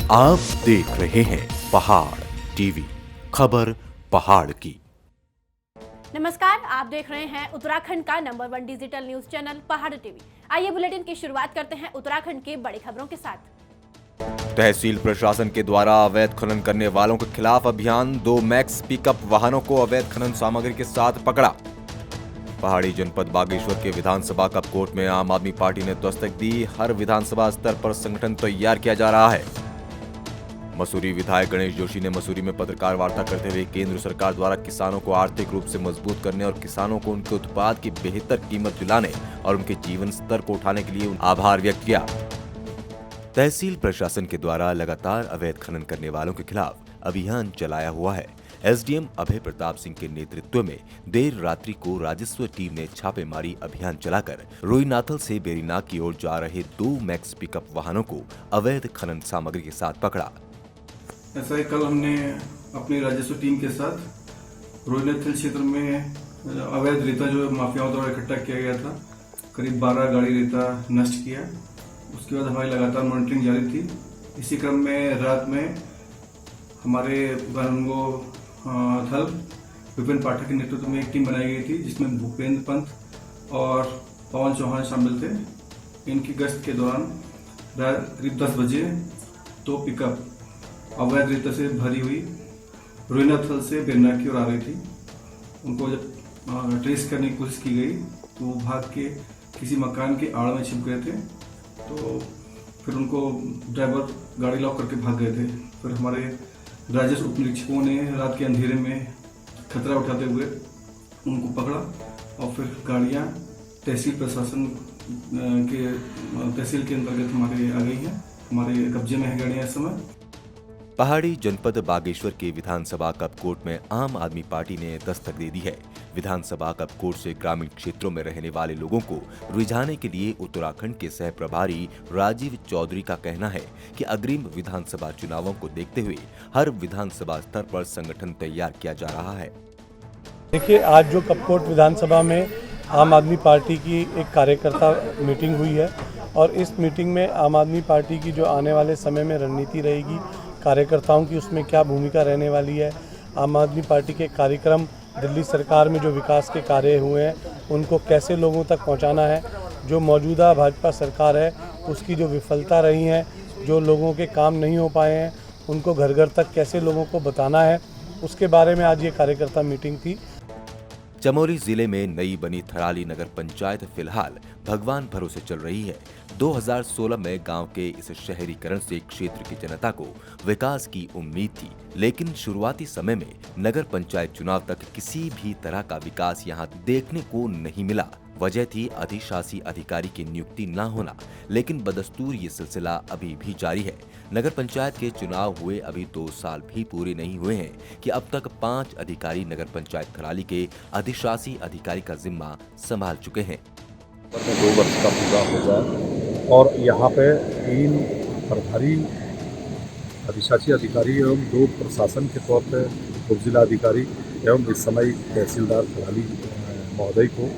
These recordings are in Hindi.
आप देख रहे हैं पहाड़ टीवी, खबर पहाड़ की। नमस्कार, आप देख रहे हैं उत्तराखंड का नंबर 1 डिजिटल न्यूज चैनल पहाड़ टीवी। आइए बुलेटिन की शुरुआत करते हैं उत्तराखंड की बड़ी खबरों के साथ। तहसील प्रशासन के द्वारा अवैध खनन करने वालों के खिलाफ अभियान। 2 मैक्स पिकअप वाहनों को अवैध खनन सामग्री के साथ पकड़ा। पहाड़ी जनपद बागेश्वर के विधानसभा कप कोर्ट में आम आदमी पार्टी ने दस्तक दी। हर विधानसभा स्तर पर संगठन तैयार किया जा रहा है। मसूरी विधायक गणेश जोशी ने मसूरी में पत्रकार वार्ता करते हुए केंद्र सरकार द्वारा किसानों को आर्थिक रूप से मजबूत करने और किसानों को उनके उत्पाद की बेहतर कीमत दिलाने और उनके जीवन स्तर को उठाने के लिए आभार व्यक्त किया। तहसील प्रशासन के द्वारा लगातार अवैध खनन करने वालों के खिलाफ अभियान चलाया हुआ है। एसडीएम अभय प्रताप सिंह के नेतृत्व में देर रात्रि को राजस्व टीम ने छापेमारी अभियान चलाकर रोईनाथल से बेरीनाग की ओर जा रहे 2 मैक्स पिकअप वाहनों को अवैध खनन सामग्री के साथ पकड़ा। ऐसा ही कल हमने अपनी राजस्व टीम के साथ रोईनाथल क्षेत्र में अवैध रेता जो माफियाओं द्वारा इकट्ठा किया गया था, करीब 12 गाड़ी रेता नष्ट किया। उसके बाद हमारी लगातार मॉनिटरिंग जारी थी। इसी क्रम में रात में हमारे गनगो थल विपिन पाठक के नेतृत्व में एक टीम बनाई गई थी, जिसमें भूपेंद्र पंत और पवन चौहान शामिल थे। इनकी गश्त के दौरान करीब 10 बजे 2 पिकअप अवैध रेता से भरी हुई रोईनाथल से बेरीनाग की ओर आ रही थी। उनको जब ट्रेस करने की कोशिश की गई तो वो भाग के किसी मकान के आड़ में छिप गए थे। तो फिर उनको ड्राइवर गाड़ी लॉक करके भाग गए थे। फिर हमारे राजस्व उप निरीक्षकों ने रात के अंधेरे में खतरा उठाते हुए उनको पकड़ा और फिर गाड़ियाँ तहसील प्रशासन के तहसील के अंतर्गत हमारे आ गई हैं। हमारे कब्जे में है गाड़ियाँ इस समय। पहाड़ी जनपद बागेश्वर के विधानसभा कप कोर्ट में आम आदमी पार्टी ने दस्तक दे दी है। विधानसभा कप कोर्ट से ग्रामीण क्षेत्रों में रहने वाले लोगों को रिझाने के लिए उत्तराखंड के सह प्रभारी राजीव चौधरी का कहना है कि अग्रिम विधानसभा चुनावों को देखते हुए हर विधानसभा स्तर पर संगठन तैयार किया जा रहा है। देखिए, आज जो कपकोट विधानसभा में आम आदमी पार्टी की एक कार्यकर्ता मीटिंग हुई है और इस मीटिंग में आम आदमी पार्टी की जो आने वाले समय में रणनीति रहेगी, कार्यकर्ताओं की उसमें क्या भूमिका रहने वाली है, आम आदमी पार्टी के कार्यक्रम, दिल्ली सरकार में जो विकास के कार्य हुए हैं उनको कैसे लोगों तक पहुंचाना है, जो मौजूदा भाजपा सरकार है उसकी जो विफलता रही हैं, जो लोगों के काम नहीं हो पाए हैं उनको घर घर तक कैसे लोगों को बताना है, उसके बारे में आज ये कार्यकर्ता मीटिंग थी। चमोली जिले में नई बनी थराली नगर पंचायत फिलहाल भगवान भरोसे चल रही है। 2016 में गांव के इस शहरीकरण से क्षेत्र की जनता को विकास की उम्मीद थी, लेकिन शुरुआती समय में नगर पंचायत चुनाव तक किसी भी तरह का विकास यहां देखने को नहीं मिला। वजह थी अधिशासी अधिकारी की नियुक्ति न होना, लेकिन बदस्तूर ये सिलसिला अभी भी जारी है। नगर पंचायत के चुनाव हुए अभी 2 साल भी पूरे नहीं हुए हैं कि अब तक 5 अधिकारी नगर पंचायत थराली के अधिशासी अधिकारी का जिम्मा संभाल चुके हैं। 2 वर्ष का पूरा हो जाए और यहाँ पे 3 प्रभारी अधिशासी अधिकारी एवं 2 प्रशासन के तौर पे उप जिला अधिकारी एवं इस समय तहसीलदार थराली महोदय को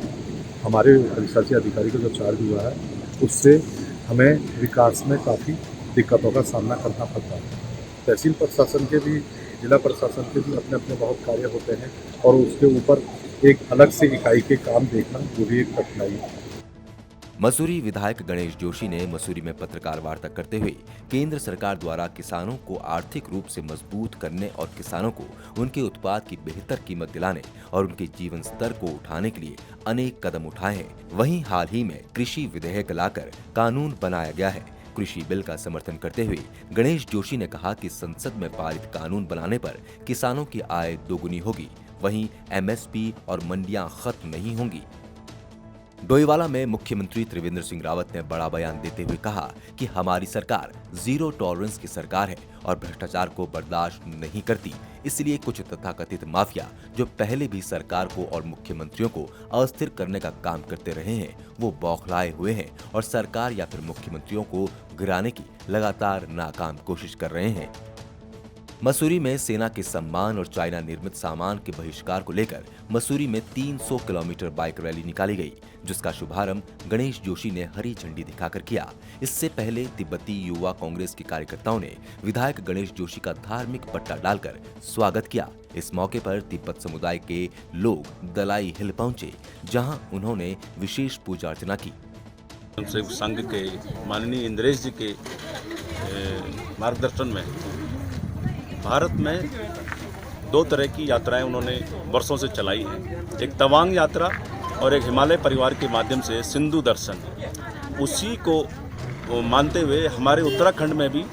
हमारे अधिशासी अधिकारी का जो चार्ज हुआ है उससे हमें विकास में काफ़ी दिक्कतों का सामना करना पड़ता है। तहसील प्रशासन के भी, जिला प्रशासन के भी अपने अपने बहुत कार्य होते हैं और उसके ऊपर एक अलग से इकाई के काम देखना वो भी एक कठिनाई है। मसूरी विधायक गणेश जोशी ने मसूरी में पत्रकार वार्ता करते हुए केंद्र सरकार द्वारा किसानों को आर्थिक रूप से मजबूत करने और किसानों को उनके उत्पाद की बेहतर कीमत दिलाने और उनके जीवन स्तर को उठाने के लिए अनेक कदम उठाए हैं। वहीं हाल ही में कृषि विधेयक लाकर कानून बनाया गया है। कृषि बिल का समर्थन करते हुए गणेश जोशी ने कहा कि संसद में पारित कानून बनाने पर किसानों की आय दोगुनी होगी, वहीं एमएसपी और मंडियां खत्म नहीं होंगी। डोईवाला में मुख्यमंत्री त्रिवेंद्र सिंह रावत ने बड़ा बयान देते हुए कहा कि हमारी सरकार जीरो टॉलरेंस की सरकार है और भ्रष्टाचार को बर्दाश्त नहीं करती। इसलिए कुछ तथाकथित माफिया जो पहले भी सरकार को और मुख्यमंत्रियों को अस्थिर करने का काम करते रहे हैं, वो बौखलाए हुए हैं और सरकार या फिर मुख्यमंत्रियों को गिराने की लगातार नाकाम कोशिश कर रहे हैं। मसूरी में सेना के सम्मान और चाइना निर्मित सामान के बहिष्कार को लेकर मसूरी में 300 किलोमीटर बाइक रैली निकाली गई, जिसका शुभारंभ गणेश जोशी ने हरी झंडी दिखाकर किया। इससे पहले तिब्बती युवा कांग्रेस के कार्यकर्ताओं ने विधायक गणेश जोशी का धार्मिक पट्टा डालकर स्वागत किया। इस मौके पर तिब्बत समुदाय के लोग दलाई हिल पहुंचे, जहां उन्होंने विशेष पूजा अर्चना की। संघ के माननीय इंद्रेश जी के मार्गदर्शन में भारत में 2 तरह की यात्राएं उन्होंने वर्षों से चलाई हैं, एक तवांग यात्रा और एक हिमालय परिवार के माध्यम से सिंधु दर्शन। उसी को मानते हुए हमारे उत्तराखंड में भी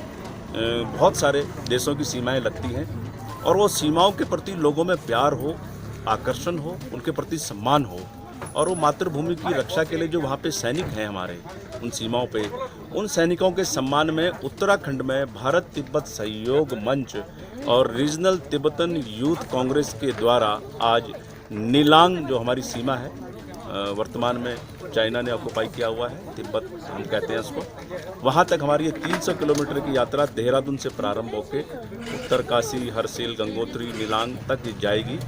बहुत सारे देशों की सीमाएं लगती हैं और वो सीमाओं के प्रति लोगों में प्यार हो, आकर्षण हो, उनके प्रति सम्मान हो और वो मातृभूमि की रक्षा के लिए जो वहाँ पे सैनिक हैं हमारे उन सीमाओं पे, उन सैनिकों के सम्मान में उत्तराखंड में भारत तिब्बत सहयोग मंच और रीजनल तिब्बतन यूथ कांग्रेस के द्वारा आज नीलांग जो हमारी सीमा है, वर्तमान में चाइना ने ऑक्युपाई किया हुआ है, तिब्बत हम कहते हैं उसको, वहाँ तक हमारी ये 300 किलोमीटर की यात्रा देहरादून से प्रारंभ होकर उत्तरकाशी, हरसिल, गंगोत्री, नीलांग तक जाएगी।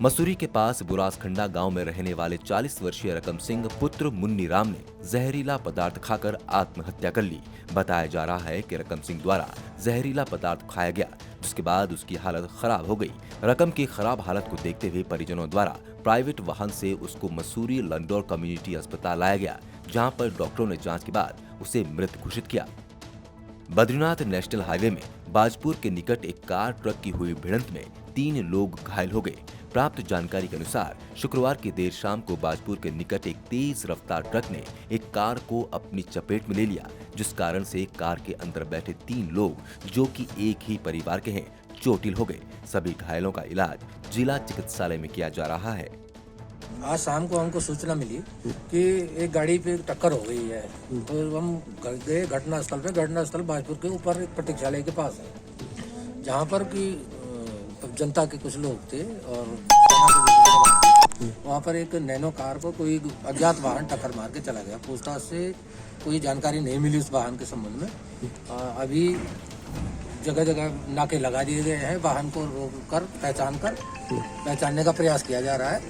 मसूरी के पास बुरासखंडा गांव में रहने वाले 40 वर्षीय रकम सिंह पुत्र मुन्नी राम ने जहरीला पदार्थ खाकर आत्महत्या कर ली। बताया जा रहा है कि रकम सिंह द्वारा जहरीला पदार्थ खाया गया, जिसके बाद उसकी हालत खराब हो गई। रकम की खराब हालत को देखते हुए परिजनों द्वारा प्राइवेट वाहन से उसको मसूरी लंडौर कम्युनिटी अस्पताल लाया गया, जहां पर डॉक्टरों ने जांच के बाद उसे मृत घोषित किया। बद्रीनाथ नेशनल हाईवे में बाजपुर के निकट एक कार ट्रक की हुई भिड़ंत में 3 लोग घायल हो गए। प्राप्त जानकारी के अनुसार शुक्रवार की देर शाम को बाजपुर के निकट एक तेज रफ्तार ट्रक ने एक कार को अपनी चपेट में ले लिया, जिस कारण से कार के अंदर बैठे 3 लोग जो कि एक ही परिवार के हैं चोटिल हो गए। सभी घायलों का इलाज जिला चिकित्सालय में किया जा रहा है। आज शाम को हमको सूचना मिली कि एक गाड़ी पे टक्कर हो गई है, तो हम गए घटनास्थल पे। घटनास्थल बाजपुर के ऊपर एक प्रतीक्षालय के पास है, जहाँ पर कि जनता के कुछ लोग थे और वहाँ पर एक नैनो कार को कोई अज्ञात वाहन टक्कर मार के चला गया। पूछताछ से कोई जानकारी नहीं मिली उस वाहन के संबंध में। अभी जगह जगह नाके लगा दिए गए हैं, वाहन को रोक कर पहचानने का प्रयास किया जा रहा है।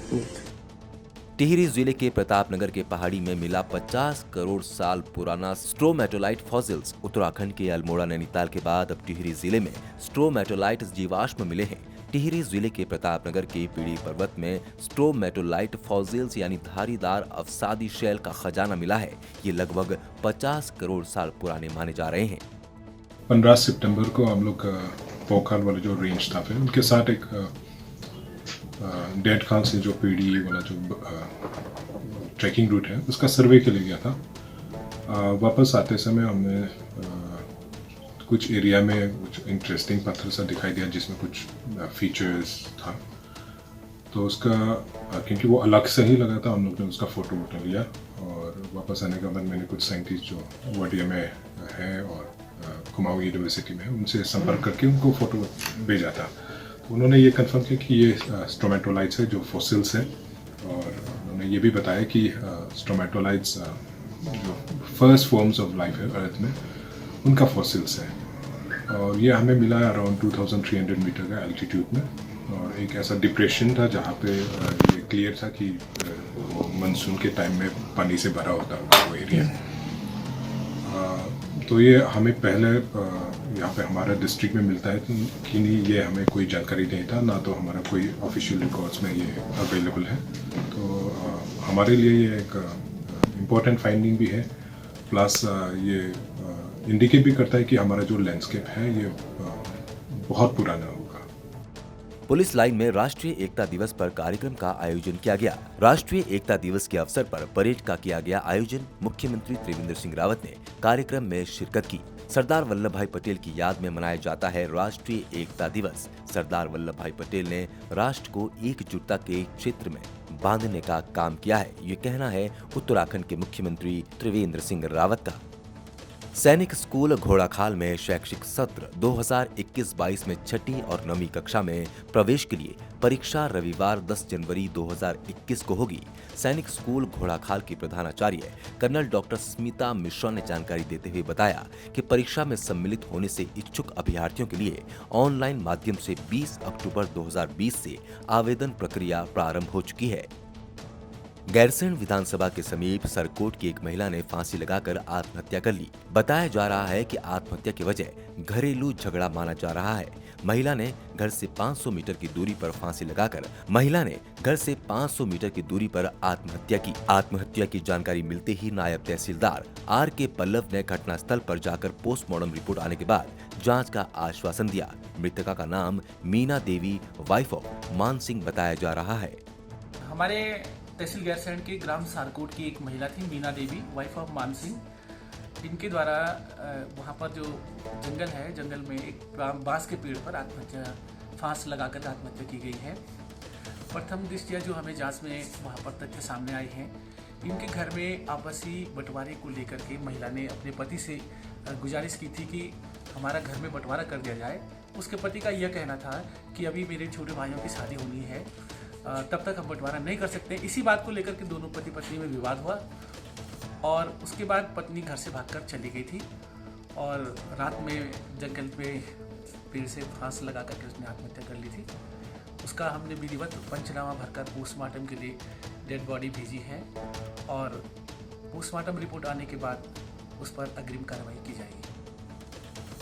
टिहरी जिले के प्रतापनगर के पहाड़ी में मिला 50 करोड़ साल पुराना स्ट्रोमेटोलाइट फॉसिल्स। उत्तराखंड के अल्मोड़ा नैनीताल के बाद अब टिहरी जिले में स्ट्रोमेटोलाइट जीवाश्म मिले हैं। टिहरी जिले के प्रतापनगर के पीड़ी पर्वत में स्ट्रोमेटोलाइट फॉसिल्स यानी धारीदार अवसादी शैल का खजाना मिला है। ये लगभग 50 करोड़ साल पुराने माने जा रहे हैं। 15 सितंबर को हम लोग पोखर वाले जो रेंज स्टाफ है उनके साथ एक डेड खाल से जो पीडी वाला जो ट्रैकिंग रूट है उसका सर्वे के लिए गया था। वापस आते समय हमने कुछ एरिया में कुछ इंटरेस्टिंग पत्थर सा दिखाई दिया जिसमें कुछ फीचर्स था, तो उसका क्योंकि वो अलग से ही लगा था, हम लोग ने उसका फोटो वोटो लिया और वापस आने के बाद मैंने कुछ साइंटिस्ट जो वाडिया में है और कुमाऊं यूनिवर्सिटी में उनसे संपर्क करके उनको फोटो भेजा था। उन्होंने ये कंफर्म किया कि ये स्ट्रोमेटोलाइट्स है जो फॉसिल्स हैं, और उन्होंने ये भी बताया कि स्ट्रोमेटोलाइट्स जो फर्स्ट फॉर्म्स ऑफ लाइफ है अर्थ में उनका फॉसिल्स है। और ये हमें मिला अराउंड 2300 मीटर का एल्टीट्यूड में, और एक ऐसा डिप्रेशन था जहाँ पे ये क्लियर था कि मानसून के टाइम में पानी से भरा होता वो एरिया। तो ये हमें पहले यहाँ पे हमारा डिस्ट्रिक्ट में मिलता है कि नहीं, ये हमें कोई जानकारी नहीं था, ना तो हमारा कोई ऑफिशियल रिकॉर्ड्स में ये अवेलेबल है। तो हमारे लिए ये एक इम्पोर्टेंट फाइंडिंग भी है, प्लस ये इंडिकेट भी करता है कि हमारा जो लैंडस्केप है ये बहुत पुराना होगा। पुलिस लाइन में राष्ट्रीय एकता दिवस पर कार्यक्रम का आयोजन किया गया। राष्ट्रीय एकता दिवस के अवसर पर परेड का किया गया आयोजन। मुख्यमंत्री त्रिवेंद्र सिंह रावत ने कार्यक्रम में शिरकत की। सरदार वल्लभ भाई पटेल की याद में मनाया जाता है राष्ट्रीय एकता दिवस। सरदार वल्लभ भाई पटेल ने राष्ट्र को एकजुटता के क्षेत्र में बांधने का काम किया है, ये कहना है उत्तराखंड के मुख्यमंत्री त्रिवेंद्र सिंह रावत का। सैनिक स्कूल घोड़ाखाल में शैक्षिक सत्र 2021-22 में छठी और 9वीं कक्षा में प्रवेश के लिए परीक्षा रविवार 10 जनवरी 2021 को होगी। सैनिक स्कूल घोड़ाखाल की प्रधानाचार्य कर्नल डॉक्टर स्मिता मिश्रा ने जानकारी देते हुए बताया कि परीक्षा में सम्मिलित होने से इच्छुक अभ्यर्थियों के लिए ऑनलाइन माध्यम से 20 अक्टूबर 2020 से आवेदन प्रक्रिया प्रारंभ हो चुकी है। गैरसैंण विधानसभा के समीप सरकोट की एक महिला ने फांसी लगाकर आत्महत्या कर ली। बताया जा रहा है कि आत्महत्या की वजह घरेलू झगड़ा माना जा रहा है। महिला ने घर से 500 मीटर की दूरी पर आत्महत्या की। आत्महत्या की जानकारी मिलते ही नायब तहसीलदार R.K. पल्लव ने घटनास्थल पर जाकर पोस्टमार्टम रिपोर्ट आने के बाद जांच का आश्वासन दिया। मृतका का नाम मीना देवी वाइफ ऑफ मान सिंह बताया जा रहा है। हमारे तहसील गैरसैंण के ग्राम सारकोट की एक महिला थी, मीना देवी वाइफ ऑफ मान सिंह। इनके द्वारा वहाँ पर जो जंगल है, जंगल में एक बांस के पेड़ पर फांस लगाकर आत्महत्या की गई है। प्रथम दृष्टया जो हमें जांच में वहाँ पर तथ्य सामने आए हैं, इनके घर में आपसी बंटवारे को लेकर के महिला ने अपने पति से गुजारिश की थी कि हमारा घर में बंटवारा कर दिया जाए। उसके पति का यह कहना था कि अभी मेरे छोटे भाइयों की शादी होनी है, तब तक हम बंटवारा नहीं कर सकते। इसी बात को लेकर के दोनों पति पत्नी में विवाद हुआ और उसके बाद पत्नी घर से भागकर चली गई थी और रात में जंगल पे पेड़ से फांस लगा करके उसने आत्महत्या कर ली थी। उसका हमने विधिवत पंचनामा भरकर पोस्टमार्टम के लिए डेड बॉडी भेजी है और पोस्टमार्टम रिपोर्ट आने के बाद उस पर अग्रिम कार्रवाई की जाएगी।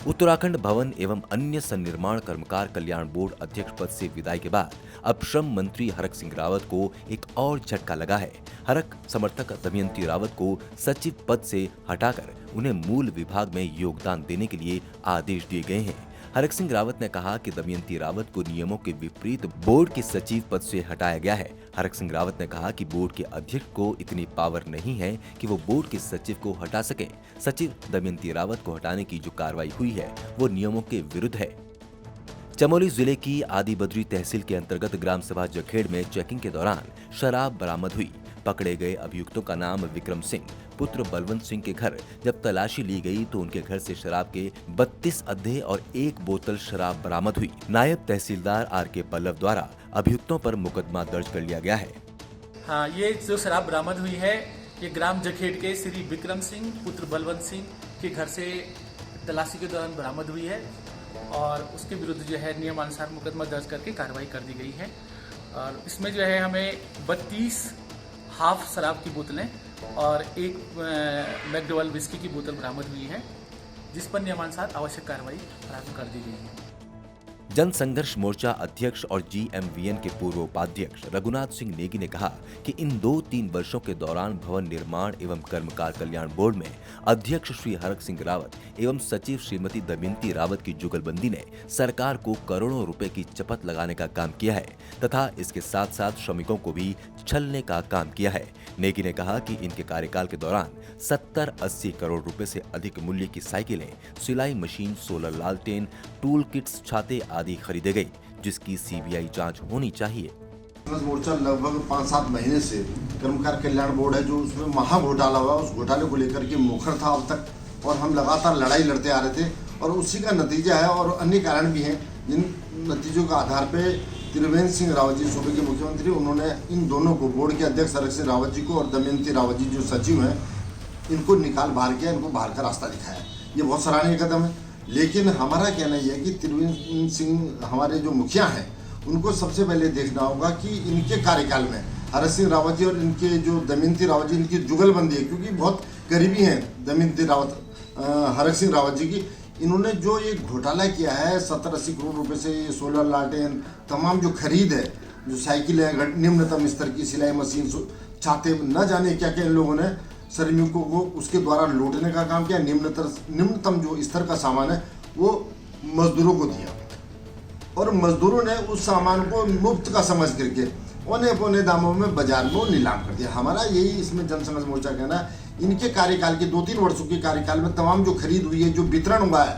उत्तराखंड भवन एवं अन्य सन्निर्माण कर्मकार कल्याण बोर्ड अध्यक्ष पद से विदाई के बाद अब श्रम मंत्री हरक सिंह रावत को एक और झटका लगा है। हरक समर्थक दमयंती रावत को सचिव पद से हटाकर उन्हें मूल विभाग में योगदान देने के लिए आदेश दिए गए हैं। हरक सिंह रावत ने कहा कि दमयंती रावत को नियमों के विपरीत बोर्ड के सचिव पद से हटाया गया है। हरक सिंह रावत ने कहा कि बोर्ड के अध्यक्ष को इतनी पावर नहीं है कि वो बोर्ड के सचिव को हटा सके। सचिव दमयंती रावत को हटाने की जो कार्रवाई हुई है वो नियमों के विरुद्ध है। चमोली जिले की आदिबद्री तहसील के अंतर्गत ग्राम सभा जखेड़ में चेकिंग के दौरान शराब बरामद हुई। पकड़े गए अभियुक्तों का नाम विक्रम सिंह पुत्र बलवंत सिंह के घर जब तलाशी ली गई तो उनके घर से शराब के 32 अद्धे और 1 बोतल शराब बरामद हुई। नायब तहसीलदार R.K. पल्लव द्वारा अभियुक्तों पर मुकदमा दर्ज कर लिया गया है। हाँ, ये जो शराब बरामद हुई है ये ग्राम जखेड़ के श्री विक्रम सिंह पुत्र बलवंत सिंह के घर से तलाशी के दौरान बरामद हुई है और उसके विरुद्ध जो है नियमानुसार मुकदमा दर्ज करके कार्रवाई कर दी गई है। और इसमें जो है हमें 32 हाफ शराब की बोतलें और 1 मैकडोवेल विस्की की बोतल बरामद हुई है, जिस पर नियमानुसार आवश्यक कार्रवाई प्रारंभ कर दी गई है। जन संघर्ष मोर्चा अध्यक्ष और GMVN के पूर्व उपाध्यक्ष रघुनाथ सिंह नेगी ने कहा कि इन 2-3 वर्षों के दौरान भवन निर्माण एवं कर्मकार कल्याण बोर्ड में अध्यक्ष श्री हरक सिंह रावत एवं सचिव श्रीमती दमयंती रावत की जुगलबंदी ने सरकार को करोड़ों रुपए की चपत लगाने का काम किया है तथा इसके साथ साथ श्रमिकों को भी छलने का काम किया है। नेगी ने कहा कि इनके कार्यकाल के दौरान 70-80 करोड़ रुपए से अधिक मूल्य की साइकिलें, सिलाई मशीन, सोलर लालटेन, टूल किट्स, छाते आदि खरीदे गई, जिसकी CBI जांच होनी चाहिए। मोर्चा लगभग 5-7 महीने से कर्मकार कल्याण बोर्ड है जो उसमें महा घोटाला हुआ, उस घोटाले को लेकर के मुखर था अब तक और हम लगातार लड़ाई लड़ते आ रहे थे और उसी का नतीजा है और अन्य कारण भी हैं जिन नतीजों के आधार पे त्रिवेंद्र सिंह रावत जी सूबे के मुख्यमंत्री, उन्होंने इन दोनों को बोर्ड के अध्यक्ष हरक सिंह रावत जी को और दमयंती रावत जी जो सचिव हैं इनको निकाल बाहर किया, इनको बाहर का रास्ता दिखाया। ये बहुत सराहनीय कदम है, लेकिन हमारा कहना यह है कि त्रिवेंद्र सिंह हमारे जो मुखिया हैं उनको सबसे पहले देखना होगा कि इनके कार्यकाल में हरक सिंह रावत जी और इनके जो दमयंती रावत जी इनकी जुगलबंदी है, क्योंकि बहुत करीबी हैं दमयंती रावत हरक सिंह रावत जी की। इन्होंने जो ये घोटाला किया है 70-80 करोड़ रुपए से, ये सोलर लालटेन तमाम जो खरीद है, जो साइकिल है निम्नतम स्तर की, सिलाई मशीन, छाते, न जाने क्या क्या इन लोगों ने श्रमिकों को उसके द्वारा लूटने का काम किया। निम्नतम जो स्तर का सामान है वो मजदूरों को दिया और मजदूरों ने उस सामान को मुफ्त का समझ करके औने पौने दामों में बाजार में नीलाम कर दिया। हमारा यही इसमें जनसंघर्ष मोर्चा कहना है, इनके कार्यकाल के 2-3 वर्षों के कार्यकाल में तमाम जो खरीद हुई है, जो वितरण हुआ है,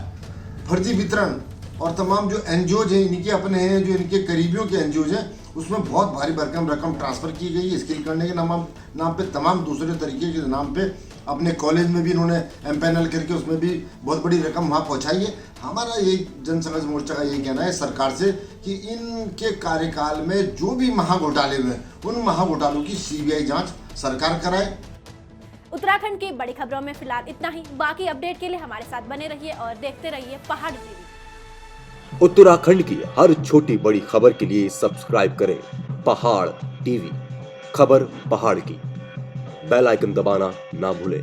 फर्जी वितरण और तमाम जो NGOज हैं इनके अपने हैं, जो इनके करीबियों के NGOज हैं, उसमें बहुत भारी भरकम रकम ट्रांसफर की गई। स्किल करने के नाम पे, तमाम दूसरे तरीके के नाम पे अपने कॉलेज में भी इन्होंने एमपैनल करके उसमें भी बहुत बड़ी रकम वहाँ पहुँचाई है। हमारा यही जनसंघर्ष मोर्चा का यही कहना है सरकार से कि इनके कार्यकाल में जो भी महाघोटाले हुए उन महाघोटालों की सीबीआई जांच सरकार कराए। उत्तराखंड की बड़ी खबरों में फिलहाल इतना ही। बाकी अपडेट के लिए हमारे साथ बने रहिए और देखते रहिए पहाड़ टीवी। उत्तराखंड की हर छोटी बड़ी खबर के लिए सब्सक्राइब करें पहाड़ टीवी। खबर पहाड़ की, बेल आइकन दबाना ना भूलें।